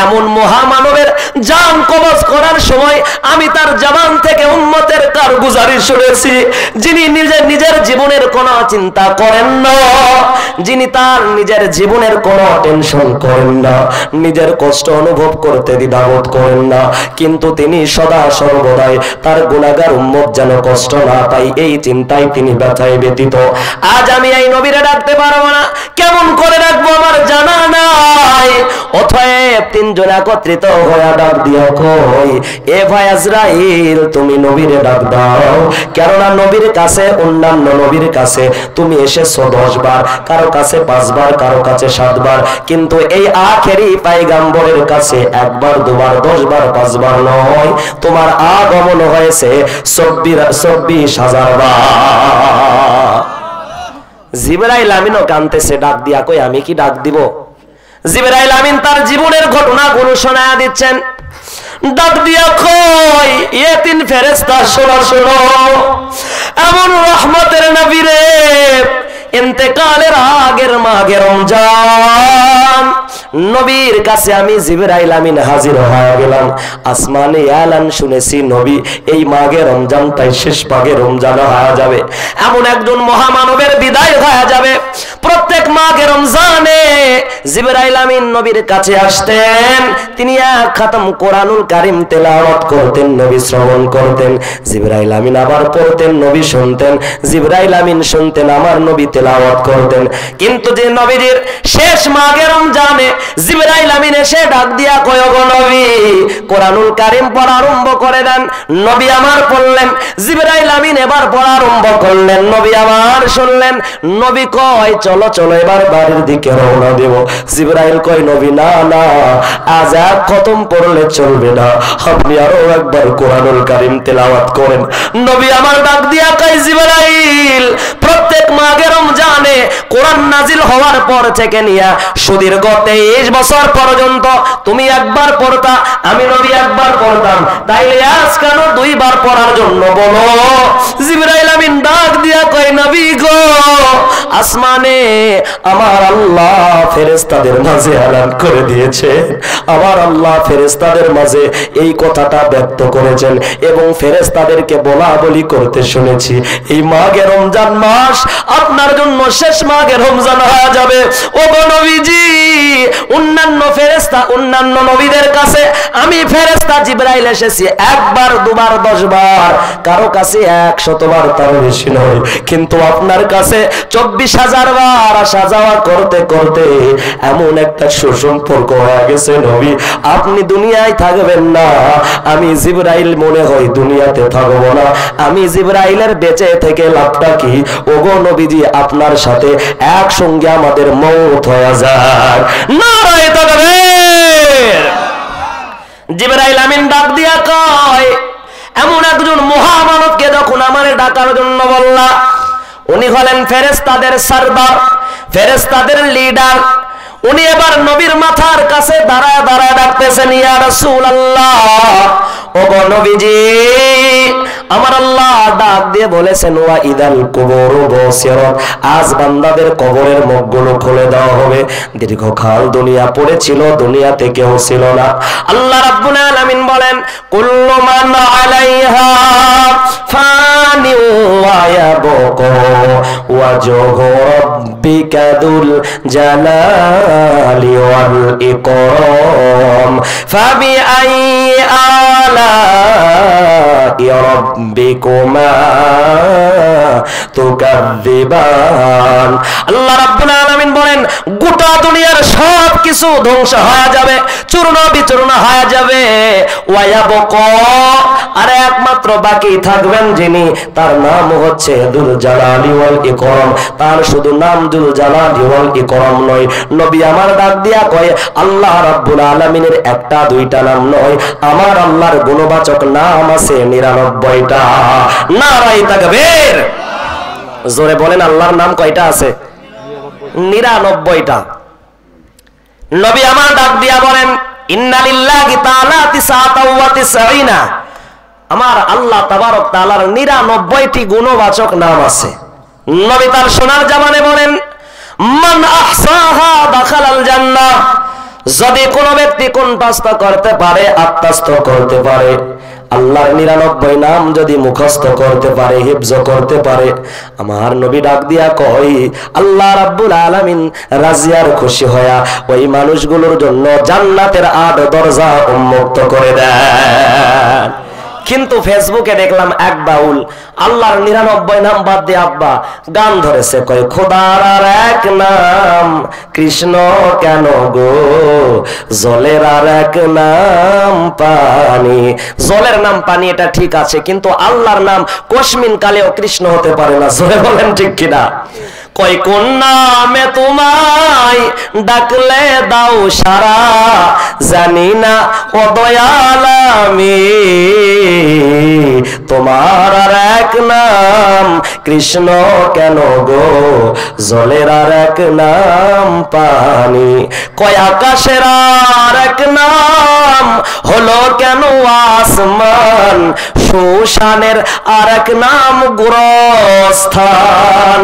এমন মহামানবের জান কবজ করার সময় আমি তার জবান থেকে উম্মতের কারগুজারি শুনেছি, যিনি নিজের জীবনের কোনো চিন্তা করেন না, যিনি তার নিজের জীবনের কোনো টেনশন করেন না, নিজের কষ্ট অনুভব করতে দ্বিধাবোধ করেন না, কিন্তু তিনি সদা সর্বদাই তার গুনাহগার উম্মত যেন কষ্ট না পায় এই চিন্তায় তিনি ব্যথায় ব্যতীত। আজ আমি এই নবীরে ডাকতে পারবো না, কেমন করে ডাকবো আমার জানা নাই। অতএব তিনজন একত্রিত হয়ে ডাক দিয়া কই, এ ভাই আজরাইল তুমি নবীরে ডাক দাও, কেননা নবীর কাছে অন্যান্য নবীর কাছে তুমি এসেছো 10 বার, কারো কাছে 5 বার, কারো কাছে 7 বার, কিন্তু এই আখেরি পয়গম্বরের কাছে 1 বার 2 বার 10 বার 5 বার নয়, তোমার আগমন হয়েছে 24,000 বার। জিবরাইল আমিনও কানতেছে, ডাক দিয়া কই আমি কি ডাক দিব? জিবরাইল আমিন তার জীবনের ঘটনাগুলো শোনায়া দিচ্ছেন, ডাক দিয়া কই এ 3 ফেরেশতা শোনো শোনো, এমন রহমতের নবী রে, ইন্তেকালের আগের মাঘে রমজান নবীর কাছে আমি জিবরাইল আমিন হাজির হয়ে গেলাম। আসমানে এলান শুনেছি নবী এই মাঘে রমজানটাই শেষ মাঘে রমজান হয়ে যাবে, এমন একজন মহামানবের বিদায় হয়ে যাবে। প্রত্যেক মাঘে রমজানে জিবরাইল আমিন নবীর কাছে আসতেন, তিনি এক খতম কোরআনুল কারীম তেলাওয়াত করতেন, নবী শ্রবণ করতেন, জিবরাইল আমিন আবার পড়তেন, নবী শুনতেন, জিবরাইল আমিন শুনতেন, আমার নবী তেলাওয়াত করতেন। কিন্তু যে নবীর শেষ মাঘে রমজানে জিবরাইল আমিন এসে ডাক দিয়া কয়, গো নবী কোরআনুল কারীম পড়া আরম্ভ করে দেন। নবী আমার পড়লেন, জিবরাইল আমিন এবার পড়া আরম্ভ করলেন, নবী আমার শুনলেন। নবী কয় চলো চলো এবার বাড়ির দিকে রওনা দেব। জিবরাইল কয় নবী না না, আজ এক খতম পড়লে চলবে না, আপনি আরো একবার কোরআনুল কারীম তেলাওয়াত করেন। নবী আমার ডাক দিয়া কয়, জিবরাইল প্রত্যেক মাঘে রমজানে কোরআন নাজিল হওয়ার পর থেকে নিয়া সুদীর্ঘ 23 বছর পর্যন্ত তুমি একবার পড়তা, আমি নবী একবার পড়তাম, তাইলে আজ কেন 2 বার পড়ার জন্য বলো? জিবরাইল আমিন ডাক দিয়া কয়, নবী গো আসমানে আমার আল্লাহ ফেরেশতাদের মাঝে এলান করে দিয়েছে, আমার আল্লাহ ফেরেশতাদের মাঝে এই কথাটা ব্যক্ত করেছেন এবং ফেরেশতাদেরকে বলা বলি করতে শুনেছি, এই মাঘে রমজান মাস আপনার জন্য শেষ মাঘে রমজান হয়ে যাবে। ও গো নবীজি, অন্যান্য ফেরেশতা অন্যান্য নবীদের কাছে আমি ফেরেশতা জিবরাইল এসেছি 1 বার 2 বার 10 বার, কারো কাছে 100 বার তার বেশি নয়, কিন্তু আপনার কাছে 24,000 বার আসা যাওয়া করতে করতে এমন একটা সুসম্পর্ক হয়ে গেছে নবী, আপনি দুনিয়ায় থাকবেন না, আমি জিবরাইল মনে হয় দুনিয়াতে থাকবো না, আমি জিবরাইলের বেঁচে থেকে লাভটা কি? ওগো নবীজি আপনার সাথে একসঙ্গে আমাদের মওত হয়ে যায়। নারায়ে তাকবীর। জিবরাইল আমিন ডাক দিয়া কয়, এমন একজন মহামানবকে যখন আমারে ডাকার জন্য বললা, উনি হলেন ফেরেশতাদের সরদার, ফেরেশতাদের লিডার, উনি এবার নবীর মাথার কাছে দাঁড়ায় দাঁড়ায় ডাকতেছেন, ইয়া রাসূলুল্লাহ, ওগো নবীজি আমার আল্লাহ ডাক দিয়ে বলেছেন, ওয়া ইদাল কুবুর বুসিরাত, আজ বান্দাদের কবরের মুখগুলো খুলে দেওয়া হবে। দীর্ঘকাল দুনিয়া পড়েছিল, দুনিয়াতে কেউ ছিল না। আল্লাহ রাব্বুল আলামিন বলেন, কুল্লু মান আলাইহা ফানি ওয়া ইয়াবকা ওয়াজহু রাব্বিকা দুল জালালি ওয়াল ইকরাম ফাবিআইয়ি আলাই রাব্বিকুমা তুকাযযিবান। আল্লাহ রাব্বুল আলামিন বলেন, গোটা দুনিয়ার সব কিছু ধ্বংস হয়ে যাবে, চূর্ণ বিচূর্ণ হয়ে যাবে, ওয়ায়াবকা, আর একমাত্র বাকি থাকবেন যিনি, তার নাম হচ্ছে দুল জালালি ওয়াল ইকরাম, তার শুধু নাম দুল জালালি ওয়াল ইকরাম নয়। নবী আমার ডাক দিয়া কয়, আল্লাহ রাব্বুল আলামিনের একটা দুইটা নাম নয়, আমার আল্লাহর গুণবাচক নাম আছে 99টা। নারায়ে তাকবীর। জোরে বলেন আল্লাহর নাম কয়টা আছে? 99টা। নবী আমার ডাক দিয়া বলেন, ইন্না লিল্লাহি তাআলা 99, আমার আল্লাহ তাবারক তাআলার 99টি গুণবাচক নাম আছে। নবী তার সোনার জামানে বলেন, মান আহসাহা দাখালাল জান্নাহ, যদি কোনো ব্যক্তি কণ্ঠস্থ করতে পারে, আত্মস্থ করতে পারে, আল্লাহর 99 নাম যদি মুখস্থ করতে পারে, হিফজ করতে পারে, আমার নবী ডাক দিয়া কয় আল্লাহ রাব্বুল আলামিন রাজি আর খুশি হয়া ওই মানুষগুলোর জন্য জান্নাতের 8 দরজা উন্মুক্ত করে দেন। কিন্তু ফেসবুকে দেখলাম এক বাউল আল্লাহর 99 নাম বাদ দিয়ে আব্বা গান ধরেছে, কয় খোদার আর এক নাম কৃষ্ণ কেন গো, জলের আর এক নাম পানি। জলের নাম পানি এটা ঠিক আছে, কিন্তু আল্লাহর নাম কসমিন কালেও কৃষ্ণ হতে পারে না। জোরে বলেন ঠিক কিনা? কই কোন নামে তোমায় ডাকলে দাও সারা, জানি না ও দয়াল আমি তোমার আর এক নাম কৃষ্ণ কেন গো, জলের আর এক নাম পানি। কয় আকাশের আর এক নাম হলো কেন আসমান, সুশানের আর এক নাম গোরস্থান,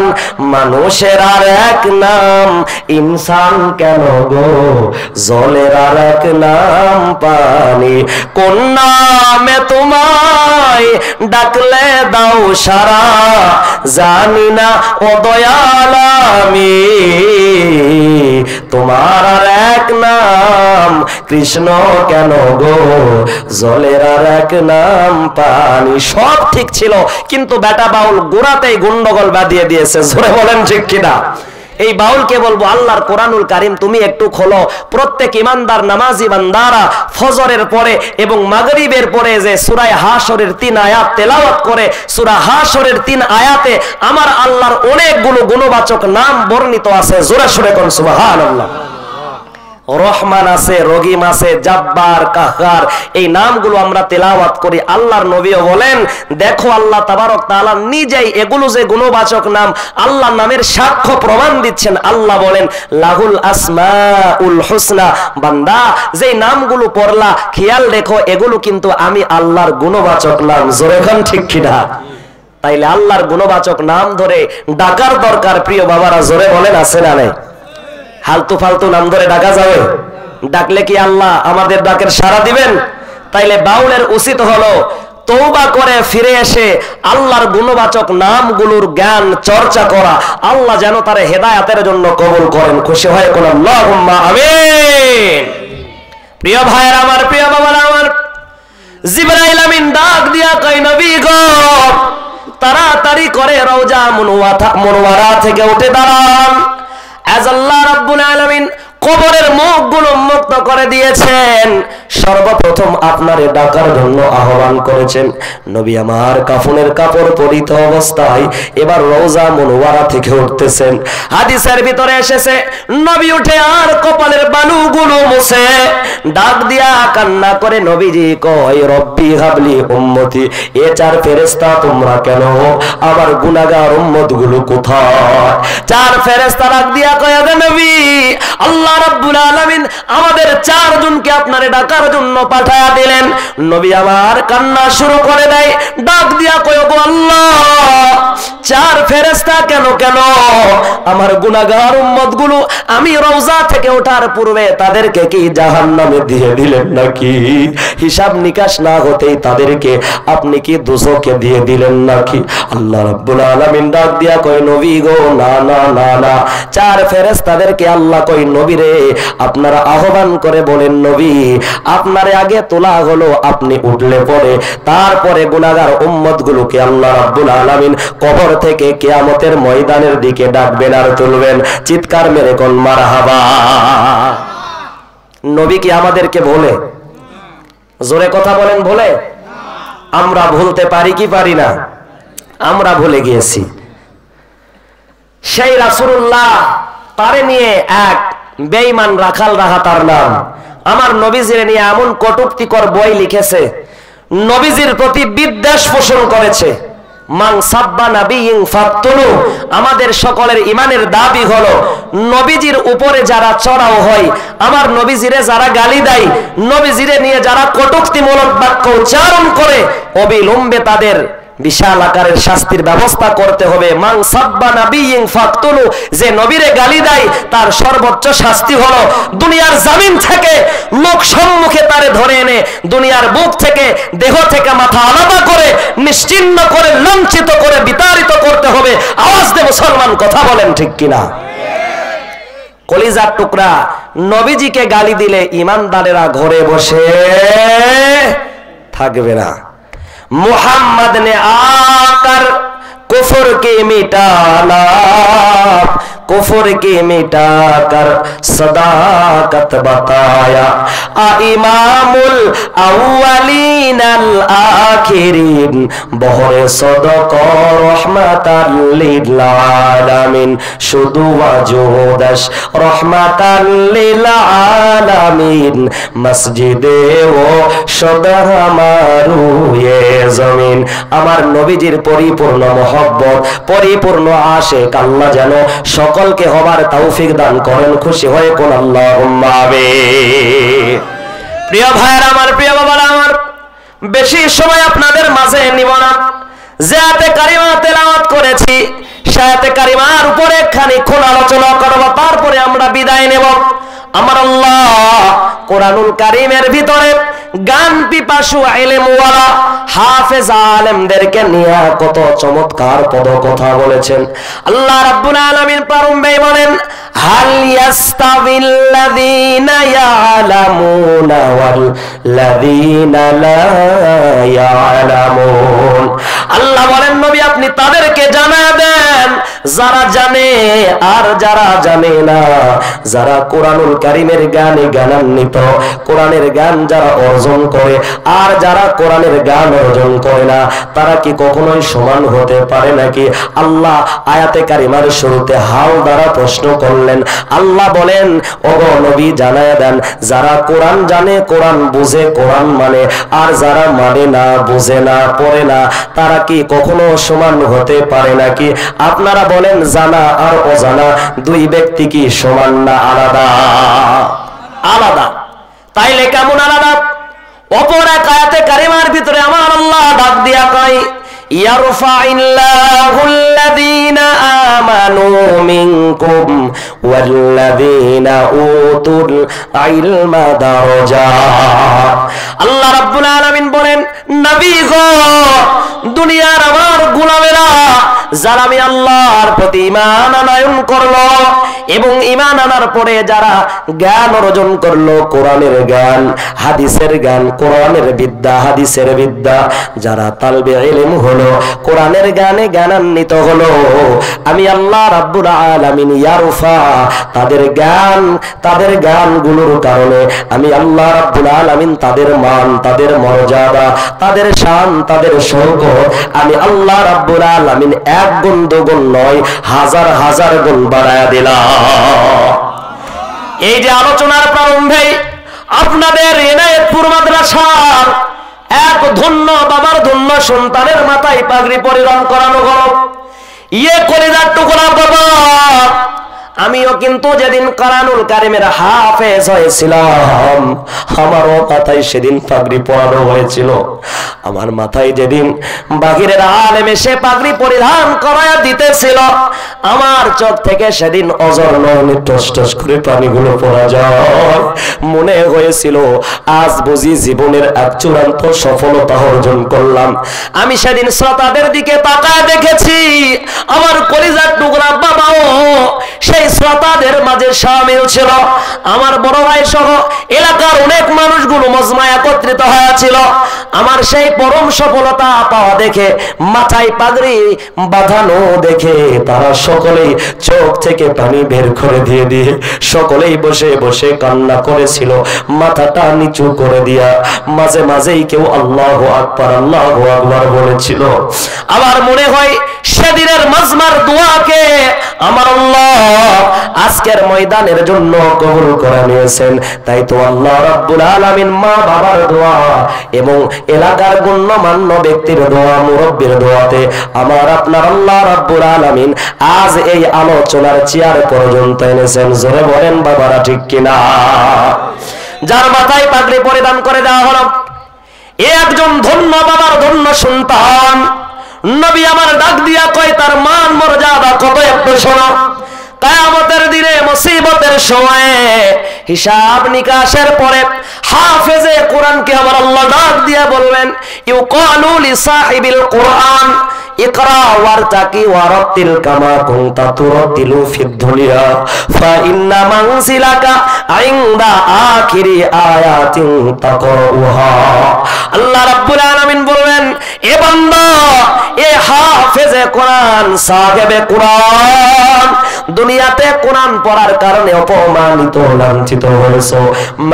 মানুষের আর এক নাম ইনসান কেন গো, জলের আর এক নাম পানি। কোন নামে তোমায় ডাকলে দাও সারা, জানি না ও দয়াল আমি তোমার আর এক নাম কৃষ্ণ কেন গো, জলের আর এক নাম পানি। সব ঠিক ছিল, কিন্তু বেটা বাউল গোড়াতেই গন্ডগোল বাঁধিয়ে দিয়েছে। জোরে বলেন ঠিক কিনা? এই বাউলকে বলবো আল্লাহর কোরআনুল কারীম তুমি একটু খোলো। প্রত্যেক ইমানদার নামাজি বান্দারা ফজরের পরে এবং মাগরিবের পরে যে সূরা হাশরের 3 আয়াত তেলাওয়াত করে, সূরা হাশরের 3 আয়াতে আমার আল্লাহর অনেকগুলো গুণবাচক নাম বর্ণিত আছে। জোরে সুরে কোন সুবহানাল্লাহ। রহমান আছে, রহিম আছে, জাব্বার, কাহ্হার, এই নামগুলো আমরা তেলাওয়াত করি। আল্লাহর নবীও বলেন দেখো আল্লাহ তাবারক তাআলা নিজেই এগুলো যে গুণবাচক নাম, আল্লাহর নামের সাক্ষ্য প্রমাণ দিচ্ছেন। আল্লাহ বলেন লাহুল আসমাউল হুসনা, বান্দা যে নামগুলো পড়লা খেয়াল রেখো এগুলো কিন্তু আমি আল্লাহর গুণবাচক নাম। জোরে কোন ঠিক কিনা? তাইলে আল্লাহর গুণবাচক নাম ধরে ডাকার দরকার প্রিয় বাবারা। জোরে বলেন আছে না নাই? হালতু ফালতু নাম ধরে ডাকা যাবে? ডাকলে কি আল্লাহ আমাদের ডাকের সাড়া দিবেন? তাইলে বাউলের উচিত হলো তওবা করে ফিরে এসে আল্লাহর গুণবাচক নামগুলোর জ্ঞান চর্চা করা। আল্লাহ যেন তার হেদায়েতের জন্য কবুল করেন। খুশি হয় কোন আল্লাহুম্মা আমিন। প্রিয় ভাইয়েরা আমার, প্রিয় বাবারা আমার, জিবরাইল আমিন ডাক দিয়া কয় নবী গো তাড়াতাড়ি করে রওজা মুনওয়ারা থেকে উঠে দাঁড়ান। আজ আল্লাহ রাব্বুল আলামিন কবরের মুখগুলো মুক্ত করে দিয়েছেন, সর্বপ্রথম আপনারে ডাকার জন্য আহ্বান করেছেন। নবী আমার কাফনের কাপড় পরিত অবস্থায় এবার রওজা মুনওয়ারা থেকে উঠতেছেন। হাদিসের ভিতরে এসেছে নবী উঠে আর কপালের বালুগুলো মুছে ডাক দিয়া কান্না করে নবীজি কয় রব্বি হাবলি উম্মতি, এ 4 ফেরেশতা তোমরা কেন? আমার গুনাহগার উম্মতগুলো কোথায়? 4 ফেরেশতা ডাক দিয়া কয় হে নবী, আল্লাহ রাব্বুল আলামিন আমাদের 4 জনকে আপনারে ডাকার জন্য পাঠায়া দিলেন। নবী আমার কান্না শুরু করে দেয়, ডাক দিয়া কয় গো আল্লাহ 4 ফেরেশতা কেন কেন? আমার গুনাহগার উম্মতগুলো আমি রওজা থেকে ওঠার পূর্বে তাদেরকে কি জাহান্নামে দিয়ে দিলেন নাকি? হিসাব নিকাশ না হতেই তাদেরকে আপনি কি দোজখে দিয়ে দিলেন নাকি? আল্লাহ রাব্বুল আলামিন ডাক দিয়া কয় নবী গো না না না না, 4 ফেরেশতাদেরকে আল্লাহ কয় নবী রে আপনারা আহ্বান করে বলেন নবী আপনারে আগে তোলা হলো, আপনি উঠলে পরে তারপরে গুনাহগার উম্মতগুলোকে আল্লাহ রাব্বুল আলামিন কবর থেকে কিয়ামতের ময়দানের দিকে ডাকবেন আর তুলবেন। চিৎকার মেরে কোন মারহাবা। নবী কি আমাদেরকে বলে? জোরে কথা বলেন বলে? আমরা ভুলতে পারি কি পারি না? আমরা ভুলে গিয়েছি। সেই রাসূলুল্লাহ তারে নিয়ে এক বেঈমান রাখাল রাহা তার নাম, আমার নবীজির নিয়ে এমন কটূক্তিকর বই লিখেছে, নবীজির প্রতি বিদ্বেষ পোষণ করেছে। মান সাব্বা নাবিয়্যিন ফাকতুলু, আমাদের সকলের ঈমানের দাবি হলো নবীজির উপরে যারা চড়াও হয়, আমার নবীজিরে যারা গালি দেয়, নবীজিরে নিয়ে যারা কটূক্তিমূলক বাক্য উচ্চারণ করে, অবিলম্বে তাদের বিশাল আকারের শাস্তির ব্যবস্থা করতে হবে। মান সাব্বা নাবিয়্যিন ফাকতুলু, যে নবীরে গালি দেয় তার সর্বোচ্চ শাস্তি হলো দুনিয়ার জমিন থেকে লোক সম্মুখে তারে ধরে এনে দুনিয়ার বুক থেকে দেহ থেকে মাথা আলাদা করে নিশ্চিহ্ন করে লাঞ্ছিত করে বিতাড়িত করতে হবে। আওয়াজ দে মুসলমান, কথা বলেন ঠিক কিনা? কলিজার টুকরা, নবীজিকে গালি দিলে ইমানদারেরা ঘরে বসে থাকবে না। मुहम्मद ने आकर कुफर के मिटाना, कुफर के मिटाकर सदाकत बताया। इमामुल अव्वलीन अल आखिरीन बहरे सदक रहमताल लिल आलामीन, शुदु वजुदश रहमताल लिल आलामीन, मस्जिदे ও সদা আমারু এ জমিন। আমার নবীজির পরিপূর্ণ মহব্বত, পরিপূর্ণ আশিক আল্লাহ যেন সকলকে হবার তৌফিক দান করেন। খুশি হয়ে কোন আল্লাহুম্মা আমিন। প্রিয় ভাইরা আমার, প্রিয় বাবারা আমার, বেশি সময় আপনাদের মাঝে নিব না। যে আয়াতে কারিমা তেলাওয়াত করেছি সে আয়াতে কারিমার উপরে খানিকক্ষণ আলোচনা করব, তারপরে আমরা বিদায় নেব। আমার আল্লাহ কোরআনুল কারীমের ভিতরে গান পিপাসু ইলমওয়ালা হাফেজ আলেমদেরকে নিয়ে কত চমৎকার পদ কথা বলেছেন। আল্লাহ রাব্বুল আলামিন প্রারম্ভে বলেন, হাল ইয়াস্তাবিল্লাযীনা ইয়ালামুনা ওয়াল্লাযীনা লা ইয়ালামুন। আল্লাহ বলেন, নবী আপনি তাদেরকে জানায় দেন যারা জানে আর যারা জানে না, যারা কোরআনুল কারীমের জ্ঞানে জ্ঞানান্বিত, কোরআনের জ্ঞান যারা অর্জন করে আর যারা কোরআনের জ্ঞান অর্জন করে না, তারা কি কখনোই সমান হতে পারে নাকি? আল্লাহ আয়াতে কারিমার শুরুতে হাল দ্বারা প্রশ্ন করলেন। আল্লাহ বলেন, ওগো নবী জানায়া দেন, যারা কোরআন জানে, কোরআন বুঝে, কোরআন মানে, আর যারা মানে না, বুঝে না, পড়ে না, তারা কি কখনো সমান হতে পারে নাকি? আপনারা বলেন, জানা আর অজানা দুই ব্যক্তি কি সমান না আলাদা? আলাদা। তাইলে কেমন আলাদা? অপর এক আয়াতে কারিমার ভিতরে আমার আল্লাহ ডাক দিয়া কয়, ইয়ারফাইল্লাহুল্লাযীনা আমানু মিনকুম ওয়াল্লাযীনা উতুল ইলমা দারাজাত। আল্লাহ রাব্বুল আলামিন বলেন, নবী গো, দুনিয়ার আমার গোলামেরা যারা আমি আল্লাহর প্রতি ঈমান আনয়ন করলো এবং ঈমান আনার পরে যারা জ্ঞান অর্জন করলো, কোরআনের জ্ঞান, হাদিসের জ্ঞান, কোরআনের বিদ্যা, হাদিসের বিদ্যা, যারা তালবে ইলম হলো, কোরআনের জ্ঞানে জ্ঞানান্বিত হলো, আমি আল্লাহ রাব্বুল আলামিন ইয়ারফা, তাদের জ্ঞান, তাদের জ্ঞানগুলোর কারণে আমি আল্লাহ রাব্বুল আলামিন তাদের মান, তাদের মর্যাদা, তাদের শান, তাদের শৌকত আমি আল্লাহ রাব্বুল আলামিন এক গুণ দুগুণ নয়, হাজার হাজার গুণ বাড়ায়া দিলাম। এই যে আলোচনার প্রারম্ভে আপনাদের এনায়েতপুর মাদ্রাসার এক ধন্য বাবার ধন্য সন্তানের মাথায় পাগড়ি পরিধান করানো হলো। ইয়ে কলিজার টুকরা বাবা, আমিও কিন্তু যেদিন কোরআনুল কারীমের হাফেজ হয়েছিলাম, আমারও মাথায় সেদিন পাগড়ি পরানো হয়েছিল। আমার মাথায় যেদিন বাহিরের আলেম এসে পাগড়ি পরিধান করায়া দিতেছিল, আমার চোখ থেকে সেদিন অজর নয়নে টস টস করে পানিগুলো পড়া যায়। মনে হয়েছিল আজ বুঝি জীবনের এক চূড়ান্ত সফলতা অর্জন করলাম। আমি সেদিন শ্রোতাদের দিকে তাকায় দেখেছি, আমার কলিজার টুকরা বাবাও সেই শ্রোতাদের মাঝে শামিল ছিল। আমার বড় ভাই সহ এলাকার অনেক মানুষগুলো মজমা একত্রিত হয়েছিল। আমার সেই পরম সফলতা পাওয়া দেখে, মাথায় পাগড়ি বাঁধানো দেখে তারা সকলেই চোখ থেকে পানি বের করে দিয়ে দিয়ে সকলেই বসে বসে কান্না করেছিল, মাথাটা নিচু করে দিয়া। মাঝে মাঝেই কেউ আল্লাহু আকবার, আল্লাহু আকবার বলেছিল। আবার মনে হয় সেদিনের মাজমার দোয়াকে আমার আল্লাহ আজকের ময়দানের জন্য কবুল করে নিয়েছেন। তাই তো আল্লাহ রাব্বুল আলামিন মা বাবার দোয়া এবং এলাকার গণ্যমান্য ব্যক্তির দোয়া, মুরব্বির দোয়াতে আমার আপনার আল্লাহ রাব্বুল আলামিন আজ এই আলোচনার চেয়ার পর্যন্ত এনেছেন। জোরে বলেন বাবারা ঠিক কিনা? যার মাথায় পাগড়ি পরিধান করে দেওয়া হলো, একজন ধন্য বাবার ধন্য সন্তান, নবী আমার ডাক দিয়া কয় তার মান মর্যাদা কত একটু শোনো। কিয়ামতের দিনে মুসিবতের সময়ে হিসাব নিকাশের পরে হাফেজে কোরআনকে আমার আল্লাহ ডাক দিয়া বলবেন ইউকালু লিসাহিবিল কোরআন ইকরা ওয়ারতাকি ওয়ারাতিল কামা কুনতা তুরাতিলু ফিদ দুনিয়া ফা ইন্না মানসিলাকা ইনদা আখিরি আয়াতিন তাকরাউহা। আল্লাহ রাব্বুল আলামিন বলবেন এ বান্দা, এ হাফেজে কোরআন, সাহেবে কোরআন, দুনিয়াতে কোরআন পড়ার কারণে অপমানিত লাঞ্ছিত হয়েছো।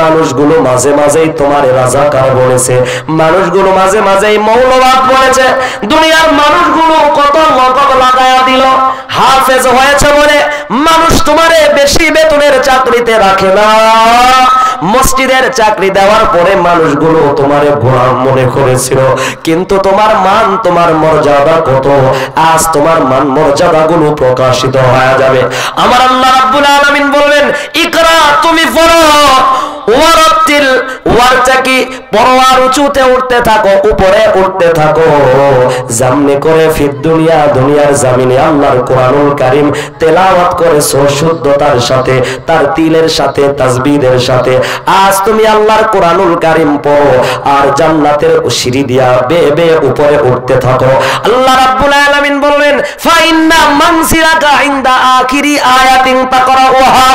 মানুষগুলো মাঝে মাঝেই তোমার রাজাকার বলেছে, মানুষগুলো মাঝে মাঝেই মৌলবাদ বলেছে, দুনিয়ার মানুষগুলো কত লকব লাগায়া দিল। হাফেজ হয়েছে বলে মানুষ তোমারে বেশি বেতনের চাকরিতে রাখে না। মসজিদের চাকরি দেওয়ার পরে মানুষগুলো তোমারে গোলাম মনে করেছিল, কিন্তু তোমার মান, তোমার মর্যাদা কত, আজ তোমার মান মর্যাদা গুলো প্রকাশিত হয়ে যাবে। আমার আল্লাহ রাব্বুল আলামিন বলবেন ইকরা, তুমি পড়ো, ওয়ারাতিল ওয়ারতাকি, পরোয়ার উঁচুতে উঠতে থাকো, উপরে উঠতে থাকো, জামনে করে ফিদ দুনিয়া, দুনিয়ার জামিনে আল্লাহর কোরআনুল কারীম তেলাওয়াত করেছো শুদ্ধতার সাথে, তার তিলের সাথে, তাসবিহের সাথে। আজ তুমি আল্লাহর কোরআনুল কারীম পড়ো আর জান্নাতের সিঁড়ি দিয়া বেয়ে বেয়ে উপরে উঠতে থাকো। আল্লাহ রাব্বুল আলামিন বললেন ফা ইন্না মানসিলাকা ইনদা আখিরি আয়াতিন তাকরাউহা।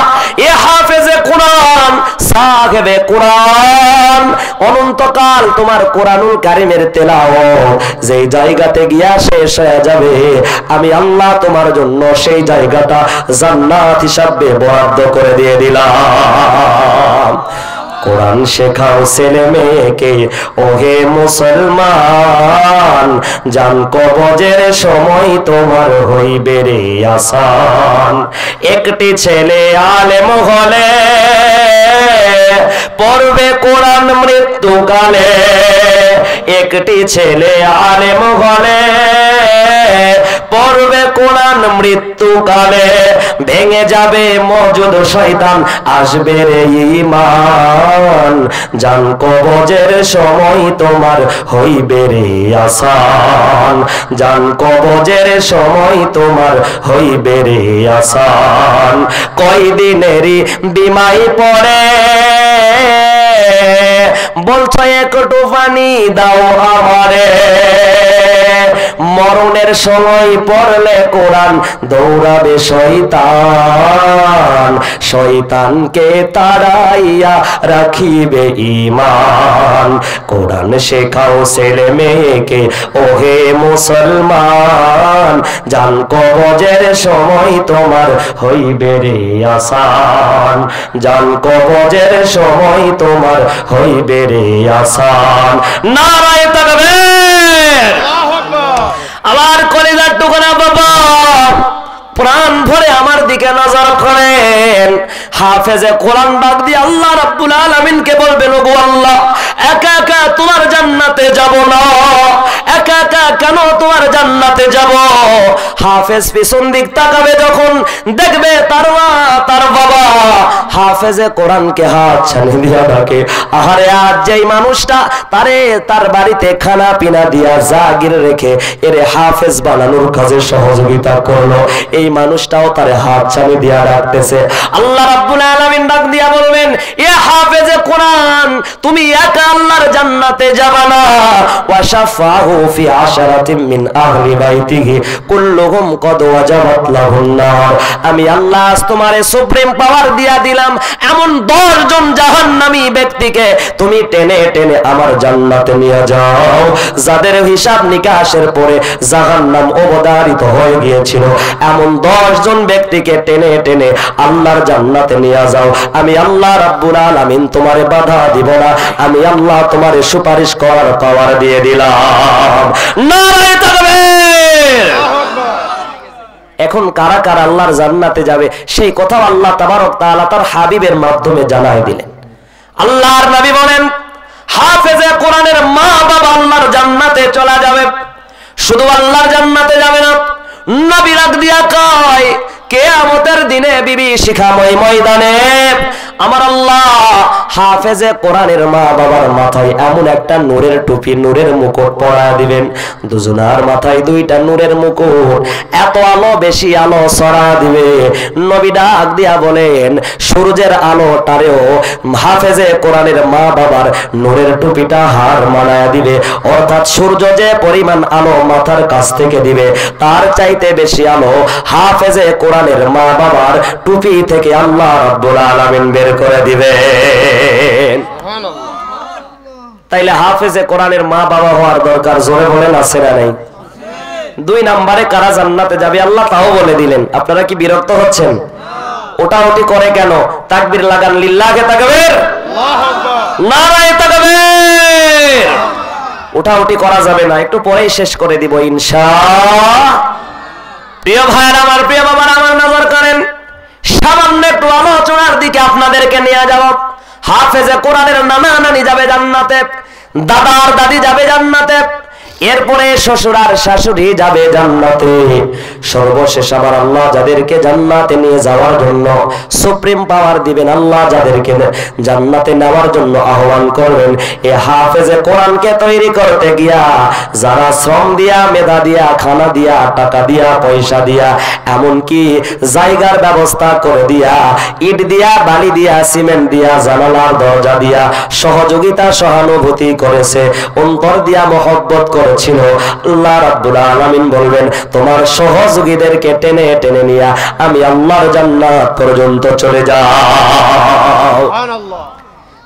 এ হাফেজে কোরআন, সাহেবে কোরআন, অনন্তকাল তোমার কোরআনুল কারীমের তেলাওয়াত যেই জায়গাতে গিয়া শেষ হয়ে যাবে, আমি আল্লাহ তোমার জন্য সেই জায়গাটা জান্নাত হিসাবে বরাদ্দ করে দিয়ে দিলাম। কোরআন শেখাও ছেলে মেয়েকে ওহে মুসলমান, জান কবজের সময় তোমার হইবে রে আসান। একটি ছেলে আলেম হলে পড়বে কোরআন মৃত্যুকালে, একটি ছেলে আলেম হলে পড়বে কোরআন মৃত্যুকালে, ভেঙে যাবে মওজুদ শয়তান, আসবে রে ঈমান, জান কবজের সময় তোমার হইবে রে আসান, জান কবজের সময় তোমার হইবে রে আসান। কয়দিনেরই বিমাই পড়ে বলছো একটু পানি দাও আমারে, মরণের সময় পড়লে কোরআন দৌড়াবে শয়তান, শয়তানকে তাড়াইয়া রাখিবে ঈমান। কোরআন শেখাও ছেলে মেয়েকে ওহে মুসলমান, জান কবজের সময় তোমার হইবে রে আসান, জান কবজের সময় তোমার হইবে রে আসান। নারায়ে তাকবীর। আমার কলিজার টুকরা বাবা, প্রাণ ভরে আমার দিকে নজর করেন। হাফেজে কোরআন ডাক দিয়ে আল্লাহ রাব্বুল আলামিনকে বলবেন ওগো আল্লাহ, একা একা তোমার জান্নাতে যাব না, একা একা কেন তোমার জান্নাতে যাব? হাফেজ পিছন দিক তাকাবে যখন দেখবে তার মা, তার বাবা হাফেজে কোরআনকে হাত ছানি দিয়া ডাকে, আহারে আজ যেই মানুষটা তারে তার বাড়িতে খানা পিনা দিয়া জাগির রেখে এরে হাফেজ বানানোর কাজে সহযোগিতা করলো, এই মানুষটাও তারে হাত ছানি দিয়া ডাকতেছে। আল্লাহ রাব্বুল আলামিন ডাক দিয়া বলবেন এ হাফেজে কোরআন, তুমি একা আল্লাহর জান্নাতে যাবা না, ওয়া শাফাহু ফি আশরাতিন মিন আহলি বাইতিহি কুল্লুহুম কদ ওয়াজাবাত লাহুন নার। আমি আল্লাহ আজ তোমারে সুপ্রিম পাওয়ার দিয়া দিলাম, এমন 10 জন জাহান্নামী ব্যক্তিকে তুমি টেনে টেনে আমার জান্নাতে নিয়ে যাও, যাদের হিসাব নিকাশের পরে জাহান্নাম অবধারিত হয়ে গিয়েছিল, এমন 10 জন ব্যক্তিকে টেনে টেনে আল্লাহর জান্নাতে নিয়ে যাও। আমি আল্লাহ রাব্বুল আলামিন তোমারে বাধা দিব না, আমি আল্লাহ তোমারে সুপারিশ করার পাওয়ার দিয়ে দিলাম। নারায়ে তাকবীর। এখন কারা কারা আল্লাহর জান্নাতে যাবে সেই কথা আল্লাহ তাবারক তাআলা তার হাবিবের মাধ্যমে জানাই দিলেন। আল্লাহর নবী বলেন হাফেজে কোরআনের মা বাবা আল্লাহর জান্নাতে চলে যাবে। শুধু আল্লাহর জান্নাতে যাবে না, নবী রাগ দিয়া কয় কিয়ামতের দিনে বিভীষিকাময় ময়দানে আমার আল্লাহ হাফেজে কোরআনের মা বাবার মাথায় এমন একটা নূরের টুপি, নূরের মুকুট পরায় দিবেন। দুজনার মাথায় দুইটা নূরের মুকুট, এত আলো, বেশি আলো ছড়া দিবে। নবী ডাক দিয়া বলেন, সূর্যের আলোটারেও হাফেজে কোরআনের মা বাবার নূরের টুপিটা হার মানায় দিবে। অর্থাৎ সূর্য যে পরিমাণ আলো মাথার কাছ থেকে দিবে, তার চাইতে বেশি আলো হাফেজে কোরআনের মা বাবার টুপি থেকে আল্লাহ রাব্বুল আলামিন বের করে দিবেন। তাইলে হাফেজে কোরআনের মা বাবা হওয়ার দরকার, জোরে বলেন আছে না নাই? 2 নম্বরে কারা জান্নাতে যাবে আল্লাহ তাও বলে দিলেন। আপনারা কি বিরক্ত হচ্ছেন? ওটাওটি করে কেন? তাকবীর লাগান, লিল্লাহে তাকবীর, আল্লাহু আকবার, নারায়ে তাকবীর। ওটাওটি করা যাবে না, একটু পরেই শেষ করে দিব ইনশাআল্লাহ। প্রিয় ভাইরা আমার, প্রিয় বাবারা আমার, নজর করেন, সামান্য একটু আলোচনার দিকে আপনাদেরকে নিয়ে যাব। হাফেজে কোরআনের নানা নানি যাবে জান্নাতে, দাদা আর দাদি যাবে জান্নাতে, এরপরে শ্বশুর আর শাশুড়ি যাবে জান্নাতে। সর্বশেষ আমার আল্লাহ যাদেরকে জান্নাতে নিয়ে যাওয়ার জন্য সুপ্রিম পাওয়ার দিবেন, আল্লাহ যাদেরকে জান্নাতে নেওয়ার জন্য আহ্বান করবেন, এই হাফেজে কোরআনকে তৈরি করতে গিয়া যারা শ্রম দিয়া, মেধা দিয়া, খানা দিয়া, টাকা দিয়া, পয়সা দিয়া, এমনকি জায়গার ব্যবস্থা করে দিয়া, ইট দিয়া, বালি দিয়া, সিমেন্ট দিয়া, জানালার দরজা দিয়া সহযোগিতা, সহানুভূতি করেছে, অন্তর দিয়া মহব্বত করেছিল, আল্লাহ রাব্বুল আলামিন বলবেন, তোমার সহযোগীদেরকে টেনে টেনে নিয়ে আমি আল্লাহর জান্নাত পর্যন্ত চলে যাও। সুবহানাল্লাহ।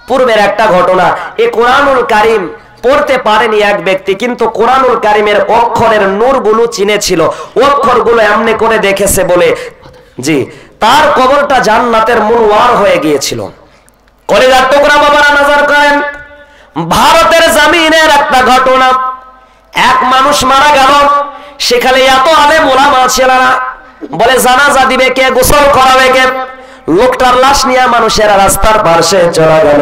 পূর্বের একটা ঘটনা, এই কোরআনুল কারীম পড়তে পারেনি এক ব্যক্তি, কিন্তু কোরআনুল কারীমের অক্ষরের নূরগুলো চিনেছিল, অক্ষরগুলো এমনি করে দেখেছে বলে জি তার কবরটা জান্নাতের মুনওয়ার হয়ে গিয়েছিল। কলিজার টুকরা বাবারা নজর করেন, ভারতের জমিনের একটা ঘটনা। এক মানুষ মারা গেল, সেখানে এত আলেম ওলামা ছিল না, বলে জানাজা দিবে কে, গোসল করাবে কে? লোকটার লাশ নিয়ে মানুষেরা রাস্তার পাশে চলে গেল।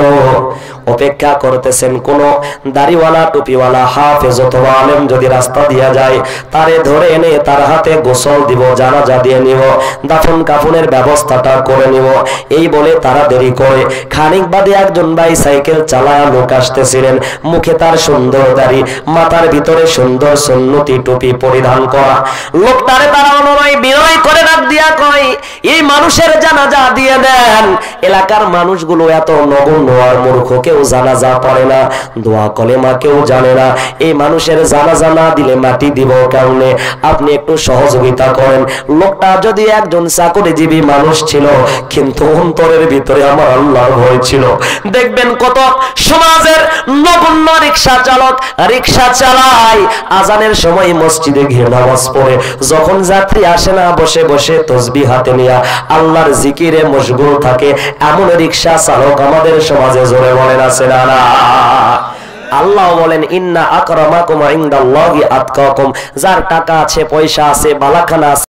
অপেক্ষা করতেছেন কোন দাড়িওয়ালা, টুপিওয়ালা হাফেজ অথবা আলেম যদি রাস্তা দিয়া যায়, তারে ধরে এনে তার হাতে গোসল দিব, জানাজা দিয়ে নিব, দাফন কাফনের ব্যবস্থাটা করে নিব। এই বলে তারা দেরি করে। খানিক বাদে একজন ভাই সাইকেল চালায়া লোক আসতেছিলেন, মুখে তার সুন্দর দাড়ি, মাথার ভিতরে সুন্দর সুন্নতি টুপি পরিধান করা। লোকটারে তারা অনুনয় বিনয় করে ডাক দিয়া কয়, এই মানুষের জানাজা দিয়ে দেন। এলাকার মানুষগুলো এত নগণ্য আর মূর্খ, কেউ জানাজা পড়ে না, দোয়া কলেমা কেউ জানে না, এই মানুষের জানাজা না দিলে মাটি দিব কেমনে? আপনি একটু সহযোগিতা করেন। লোকটা যদি একজন চাকরিজীবী মানুষ ছিল, কিন্তু অন্তরের ভিতরে আমার আল্লাহর ভয় ছিল। দেখবেন কত সমাজের নগণ্য রিকশা চালক রিকশা চালায়, আজানের সময় মসজিদে গিয়ে নামাজ পড়ে, যখন যাত্রী আসে না বসে বসে তসবিহ হাতে নিয়ে আল্লাহর জিকিরে মশগুল থাকে। এমন রিকশা চালক আমাদের সমাজে জোরে বলেন আছে না? আল্লাহ বলেন, ইন্না আকরামাকুম ইনদাল্লাহি আতকাকুম, যার টাকা আছে, পয়সা আছে, বালাখানা আছে,